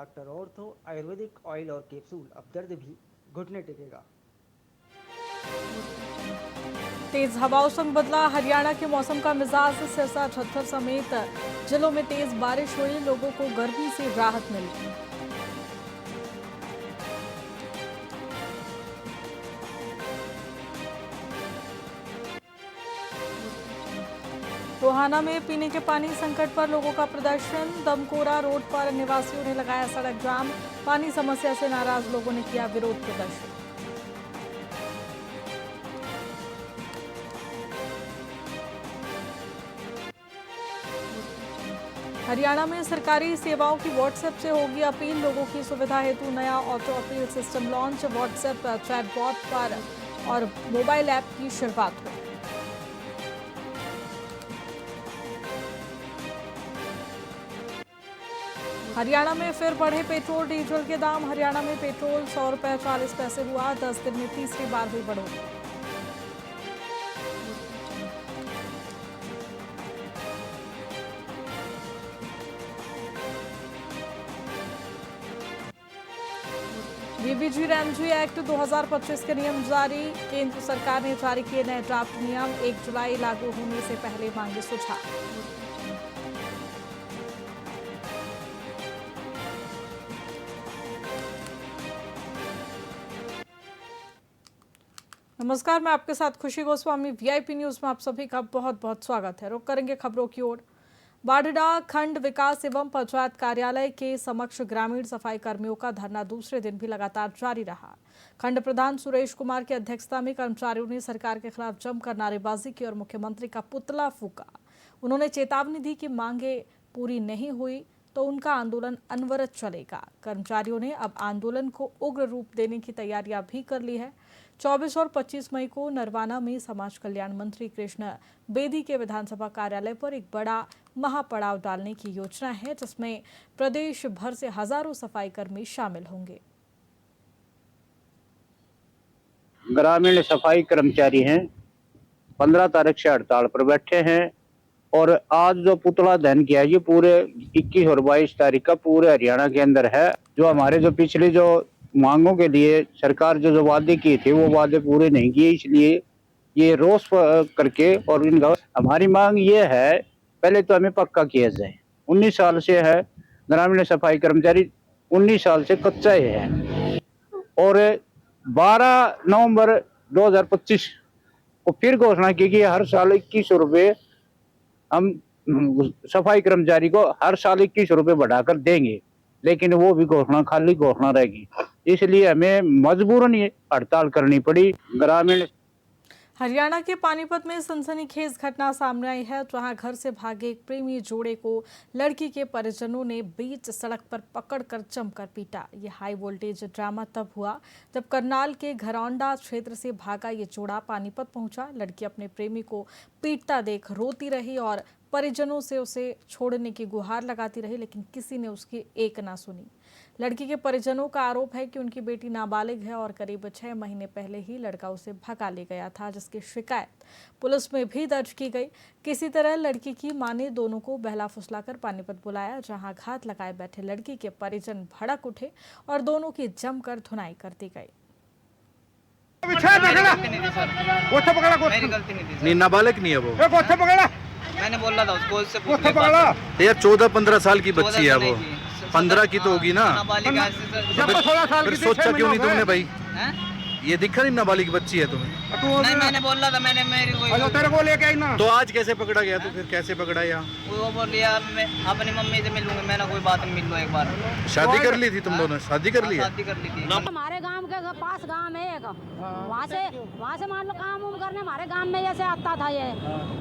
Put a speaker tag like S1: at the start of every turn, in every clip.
S1: Doctor ortho Ayurvedic oil और capsule, अब दर्द भी घुटने टेकेगा।
S2: तेज हवाओं संग बदला हरियाणा के मौसम का मिजाज। सिरसा, झज्जर समेत जिलों में तेज बारिश हुई, लोगों को गर्मी से राहत मिली। टोहाना में पीने के पानी संकट पर लोगों का प्रदर्शन। दमकोरा रोड पर निवासियों ने लगाया सड़क जाम। पानी समस्या से नाराज लोगों ने किया विरोध प्रदर्शन। हरियाणा में सरकारी सेवाओं की व्हाट्सएप से होगी अपील। लोगों की सुविधा हेतु नया auto appeal system launch. WhatsApp chatbot पर और मोबाइल ऐप की शुरुआत हुई। हरियाणा में फिर बढ़े पेट्रोल डीजल के दाम। हरियाणा में पेट्रोल 100 रुपये 40 पैसे हुआ। 10 दिन में तीसरी बार हुई बढ़ोतरी। बीबीजी रैमजी एक्ट 2025 के नियम जारी। केंद्र सरकार ने जारी किए नए ड्राफ्ट नियम। 1 जुलाई लागू होने से पहले मांगे सुझाव। नमस्कार, मैं आपके साथ खुशी गोस्वामी। वीआईपी न्यूज में आप सभी का बहुत बहुत स्वागत है। रुक करेंगे खबरों की ओर। बाढ़डा खंड विकास एवं पंचायत कार्यालय के समक्ष ग्रामीण सफाई कर्मियों का धरना दूसरे दिन भी लगातार जारी रहा। खंड प्रधान सुरेश कुमार की अध्यक्षता में कर्मचारियों ने सरकार के खिलाफ जमकर नारेबाजी की और मुख्यमंत्री का पुतला फूका। उन्होंने चेतावनी दी कि मांगे पूरी नहीं हुई तो उनका आंदोलन अनवरत चलेगा। कर्मचारियों ने अब आंदोलन को उग्र रूप देने की तैयारियां भी कर ली है। 24 और 25 मई को नरवाना में समाज कल्याण मंत्री कृष्ण बेदी के विधानसभा कार्यालय पर एक बड़ा महापड़ाव डालने की योजना है, जिसमें प्रदेश भर से हजारों सफाई कर्मी शामिल होंगे।
S3: ग्रामीण सफाई कर्मचारी हैं, 15 तारीख से हड़ताल पर बैठे हैं और आज जो पुतला दहन किया ये पूरे 21 और 22 तारीख का पूरे हरियाणा के अंदर है। जो हमारे जो पिछले जो मांगों के लिए सरकार जो वादे किए थे वो वादे पूरे नहीं किए, इसलिए ये रोष करके और इनका हमारी मांग ये है, पहले तो हमें पक्का किया जाए। 19 साल से है ग्रामीण सफाई कर्मचारी, 19 साल से कच्चा ही है और 12 नवंबर 2025 को फिर घोषणा की कि हर साल 21 रुपये हम सफाई कर्मचारी को हर साल 21 रुपये बढ़ाकर देंगे, लेकिन वो भी घोषणा खाली घोषणा रहेगी। इसलिए हमें मजबूरन ये हड़ताल करनी पड़ी। ग्रामीण
S2: हरियाणा के पानीपत में सनसनीखेज घटना सामने आई है, जहां घर से भागे एक प्रेमी जोड़े को लड़की के परिजनों ने बीच सड़क पर पकड़कर जमकर पीटा। ये हाई वोल्टेज ड्रामा तब हुआ जब करनाल के घरौंडा क्षेत्र से भागा ये जोड़ा पानीपत पहुंचा। लड़की अपने प्रेमी को पीटता देख रोती रही और परिजनों से उसे छोड़ने की गुहार लगाती रही, लेकिन किसी ने उसकी एक ना सुनी। लड़की के परिजनों का आरोप है कि उनकी बेटी नाबालिग है और करीब 6 महीने पहले ही लड़का उसे भगा ले गया था, जिसकी शिकायत पुलिस में भी दर्ज की गई। किसी तरह लड़की की मां ने दोनों को बहला फुसलाकर पानीपत बुलाया, जहां घात लगाए बैठे लड़की के परिजन भड़क उठे और दोनों की जमकर धुनाई कर दी गई।
S4: नाबालिग नहीं है वो,
S5: मैंने बोला था उसको, उससे पूछ
S4: यार 14-15 साल की बच्ची है वो, 15 की तो होगी ना। फिर सोचा क्यों नहीं तुमने भाई? ये दिखा नहीं नाबालिग बच्ची है तुम्हें?
S5: नहीं, मैंने बोला था, मैंने मेरी
S4: तेरे को लेके आई ना। तो आज कैसे पकड़ा गया? तो फिर कैसे पकड़ा यार?
S5: वो बोल लिया मैं अपनी मम्मी से मिलूंगी। मैंने कोई बात नहीं, मिल लो एक बार।
S4: शादी कर ली थी तुम दोनों? शादी कर ली?
S5: शादी कर ली थी।
S6: हमारे गांव के पास गांव है एक, वहाँ से मान लो काम उम करने हमारे गांव में ऐसे आता था, ये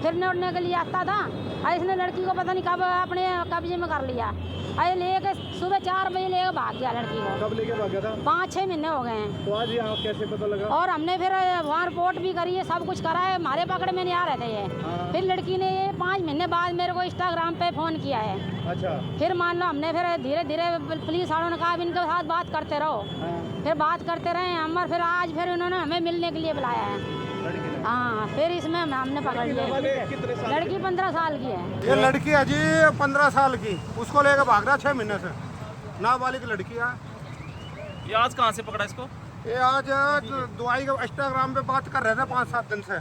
S6: फिरने उड़ने के लिए आता था। इसने लड़की को पता नहीं कब अपने कब्जे में कर लिया। अरे लेके सुबह 4 बजे लेके भाग गया लड़की को।
S4: कब लेके भाग गया था?
S6: 5-6 महीने हो गए हैं।
S4: तो आज यहाँ कैसे पता लगा?
S6: और हमने फिर वहाँ रिपोर्ट भी करी है, सब कुछ करा है, हमारे पकड़ में नहीं आ रहे थे ये। फिर लड़की ने 5 महीने बाद मेरे को इंस्टाग्राम पे फ़ोन किया है।
S4: अच्छा।
S6: फिर मान लो हमने फिर धीरे धीरे पुलिस वालों ने कहा इनके साथ बात करते रहो। फिर बात करते रहे हम, और फिर आज फिर उन्होंने हमें मिलने के लिए बुलाया है। हाँ, फिर इसमें हमने पकड़ लिया। लड़की 15 साल की है।
S7: ये लड़की है जी 15 साल की, उसको लेकर भाग रहा 6 महीने से। नाबालिग लड़की है।
S8: ये आज कहाँ से पकड़ा इसको?
S7: ये आज दवाई का इंस्टाग्राम पे बात कर रहे थे 5-7 दिन से,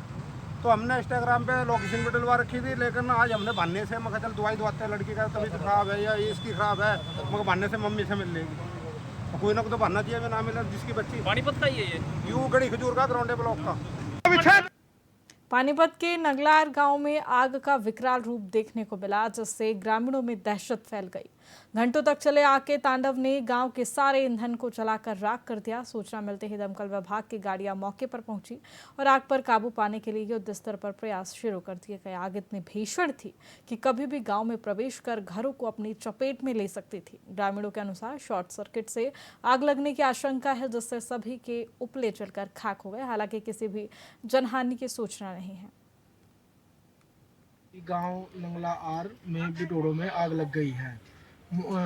S7: तो हमने इंस्टाग्राम पे लोकेशन भी डलवा रखी थी, लेकिन आज हमने भान्ने से मगर चल दवाई दवाते हैं, लड़की का तबीयत खराब है या इसकी खराब है, मगर भान्ने से मम्मी से मिल लेगी। तो कोई ना कोई तो भान्ना चाहिए, ना मिला जिसकी बच्ची।
S8: पानीपत का ही है ये?
S7: यूं गड़ी खजूर का ग्राउंडे ब्लॉक का।
S2: पानीपत के नगलार गांव में आग का विकराल रूप देखने को मिला, जिससे ग्रामीणों में दहशत फैल गई। घंटों तक चले आग के तांडव ने गांव के सारे ईंधन को जलाकर राख कर दिया। सूचना मिलते ही दमकल विभाग की गाड़ियां मौके पर पहुंची और आग पर काबू पाने के लिए युद्ध स्तर पर प्रयास शुरू कर दिए गए। आग इतनी भीषण थी कि कभी भी गांव में प्रवेश कर घरों को अपनी चपेट में ले सकती थी। ग्रामीणों के अनुसार शॉर्ट सर्किट से आग लगने की आशंका है, जिससे सभी के उपले जलकर खाक हो गए। हालांकि किसी भी जनहानि की सूचना नहीं है।
S9: गांव नंगला आर में बिटोड़ों में आग लग गई है।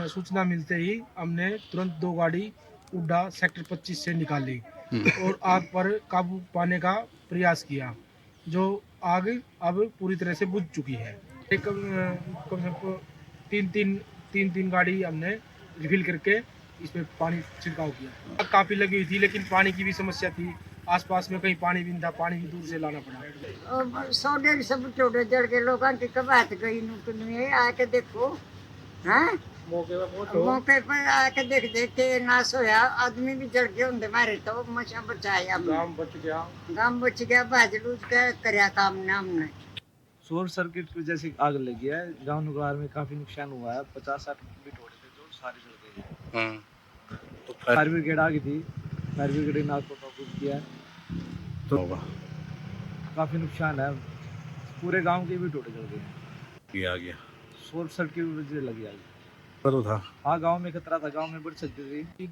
S9: सूचना मिलते ही हमने तुरंत 2 गाड़ी उड्डा सेक्टर 25 से निकाली और आग पर काबू पाने का प्रयास किया, जो आग अब पूरी तरह से बुझ चुकी है। कम से कम तीन गाड़ी हमने रिफिल करके इसमें पानी छिड़काव किया। आग काफ़ी लगी हुई थी, लेकिन पानी की भी समस्या थी। आसपास में कहीं पानी भी नहीं था, पानी भी दूर से लाना पड़ा।
S10: 100-150 बिटोड़े जल के लोगों की कबात गई नुकनी आके देखो। हाँ मौके पर आके देख के नाश होया, आदमी भी जल के होंगे मारे, तो मशा बचाया, गांव बच गया बाज लूज के करया काम ना हमने।
S11: शॉर्ट सर्किट की वजह से आग लगी है। गांव नगलार में काफी नुकसान हुआ है। 50-60 बिटोड़े थे जो सारे जल गए हैं।
S4: तो
S11: फायर ब्रिगेड आ गई थी, फायर ब्रिगेड ने आग को काबू किया
S4: तो
S11: काफी नुकसान है। पूरे गांव के बिटोड़े जल गए हैं।
S4: ये आ गया
S11: शॉर्ट सर्किट की वजह से लगी आग।
S4: तो था
S11: हाँ, गांव में खतरा था, गांव में बढ़ सकती थी।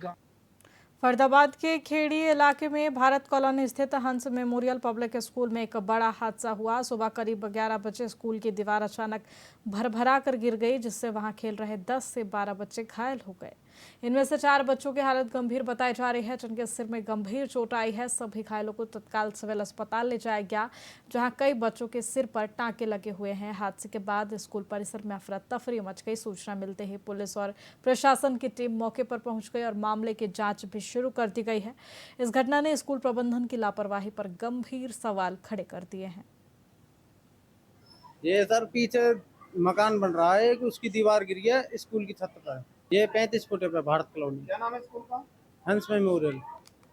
S2: फरीदाबाद के खेड़ी इलाके में भारत कॉलोनी स्थित हंस मेमोरियल पब्लिक स्कूल में एक बड़ा हादसा हुआ। सुबह करीब 11 बजे स्कूल की दीवार अचानक भरभरा कर गिर गई, जिससे वहां खेल रहे 10 से 12 बच्चे घायल हो गए। इनमें से 4 बच्चों की हालत गंभीर बताई जा रही है, जिनके सिर में गंभीर चोट आई है। सभी घायलों को तत्काल सिविल अस्पताल ले जाया गया, जहां कई बच्चों के सिर पर टांके लगे हुए हैं। हादसे के बाद स्कूल परिसर में अफरा तफरी मच गई। सूचना मिलते ही पुलिस और प्रशासन की टीम मौके पर पहुंच गई और मामले की जांच भी शुरू कर दी गई है। इस घटना ने स्कूल प्रबंधन की लापरवाही पर गंभीर सवाल खड़े कर दिए हैं।
S12: ये सर पीछे मकान बन रहा है कि उसकी दीवार गिरी है स्कूल की छत पर। ये 35 फुट पे भारत कॉलोनी।
S7: क्या नाम है स्कूल का?
S12: हंस मेमोरियल।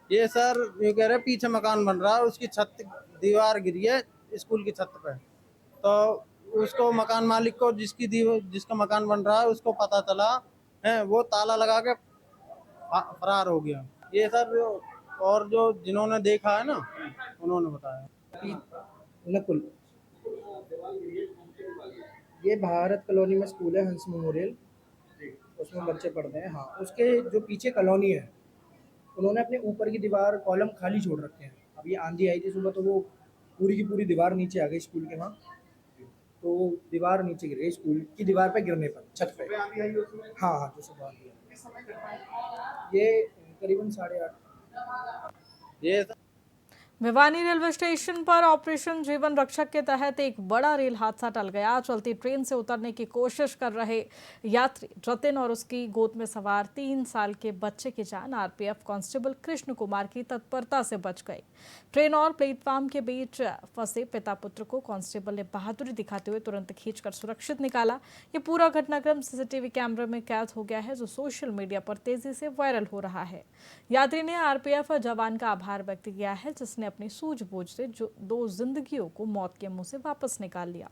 S12: ये सर ये कह रहे पीछे मकान बन रहा है, उसकी छत दीवार गिरी है स्कूल की छत पे। तो उसको मकान मालिक को जिसका मकान बन रहा है उसको पता चला है, वो ताला लगा के फरार हो गया। ये सर और जो जिन्होंने देखा है ना उन्होंने बताया।
S9: नकुल, ये भारत कॉलोनी में स्कूल है हंस मेमोरियल, उसमें बच्चे पढ़ते हैं। हाँ, उसके जो पीछे कॉलोनी है उन्होंने अपने ऊपर की दीवार कॉलम खाली छोड़ रखे हैं। अब ये आंधी आई थी सुबह, तो वो पूरी की पूरी दीवार नीचे आ गई स्कूल के वहाँ, तो दीवार नीचे गिर गई स्कूल की दीवार पे गिरने पर छत पे। हाँ, जो सुबह आंधी आई, ये करीबन 8:30।
S12: ये
S2: भिवानी रेलवे स्टेशन पर ऑपरेशन जीवन रक्षक के तहत एक बड़ा रेल हादसा टल गया। चलती ट्रेन से उतरने की कोशिश कर रहे यात्री जतिन और उसकी गोद में सवार 3 साल के बच्चे की जान आरपीएफ कांस्टेबल कृष्ण कुमार की तत्परता से बच गई। ट्रेन और प्लेटफॉर्म के बीच फंसे पिता पुत्र को कांस्टेबल ने बहादुरी दिखाते हुए तुरंत खींचकर सुरक्षित निकाला। ये पूरा घटनाक्रम सीसीटीवी कैमरे में कैद हो गया है, जो सोशल मीडिया पर तेजी से वायरल हो रहा है। यात्री ने आरपीएफ जवान का आभार व्यक्त किया है, जिसने अपनी सूझबूझ से 2 जिंदगियों को मौत के मुंह से वापस निकाल लिया।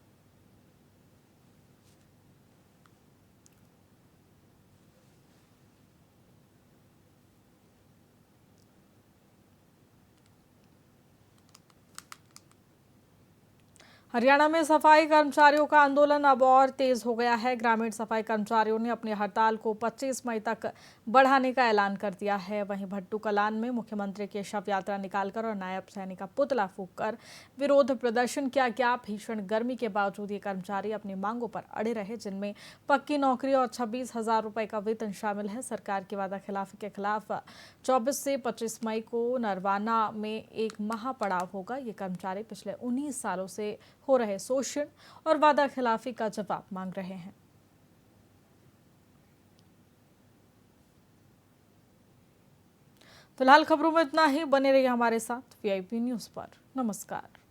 S2: हरियाणा में सफाई कर्मचारियों का आंदोलन अब और तेज हो गया है। ग्रामीण सफाई कर्मचारियों ने अपनी हड़ताल को 25 मई तक बढ़ाने का ऐलान कर दिया है। वहीं भट्टू कलान में मुख्यमंत्री की शव यात्रा निकालकर और नायब सैनिक का पुतला फूंककर विरोध प्रदर्शन किया गया। भीषण गर्मी के बावजूद ये कर्मचारी अपनी मांगों पर अड़े रहे, जिनमें पक्की नौकरी और 26,000 रुपए का वेतन शामिल है। सरकार की वादा खिलाफी के खिलाफ 24 से 25 मई को नरवाना में एक महापड़ाव होगा। ये कर्मचारी पिछले 19 सालों से हो रहे शोषण और वादा खिलाफी का जवाब मांग रहे हैं। फिलहाल खबरों में इतना ही। बने रहिए हमारे साथ VIP न्यूज़ पर। नमस्कार।